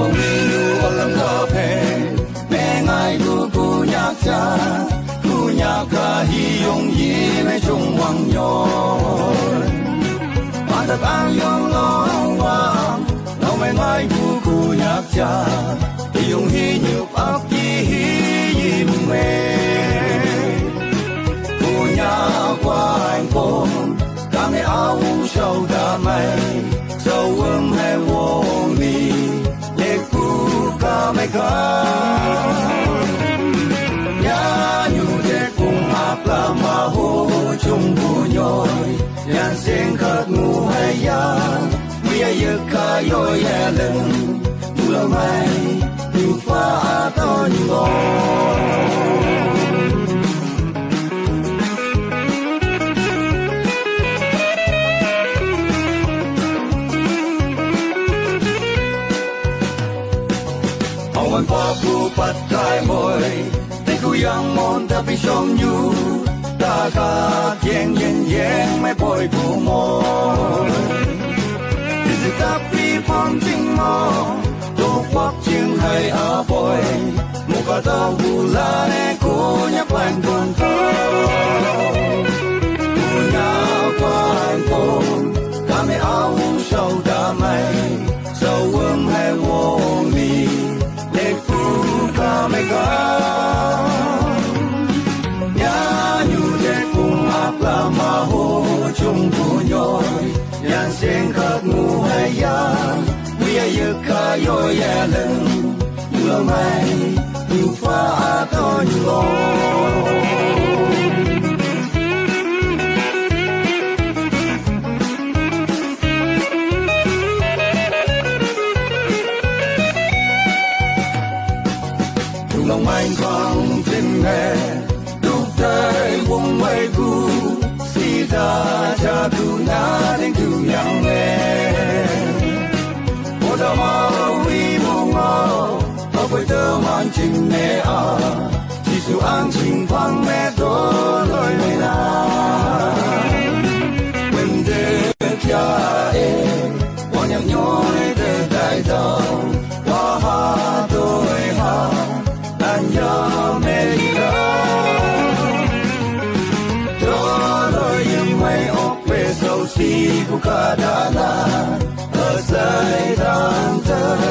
mong inu alam kape me ngai ku nhạc cha ku nhạc ca hi yong yi me chung wang nhoi mà thật an yong lo wang lo me ngai ku nhạc cha hi yong hi nhục áp yi me ku nhạc quanh con ca me áo sầu đa mây sầu âm hay vô mi để ku ca me ca nhà nhu để cùng áp la ma hồ chung bu nhoi yan sen khát ngu hay ya mi ay ca yo ya lưng tu la mai tu pha to nho Hãy subscribe cho kênh Ghiền Mì Gõ để không Sen khát ngu hay ya, mi ay ca yo ya lưng, mưa mai, tu pha to nho. Tu lòng anh quăng trên hè, đục tay buông mây cu. Ta cha tu na đến tu yang nghe một đám màu vi mông màu ở quê tơ man chinh mẹ à chỉ su an chinh phang mẹ to lời mẹ na quên thế cha em qua nhạc nhói từ đại đầu qua ha tôi ha anh nhớ mẹ đi đâu si ku kadana asai tante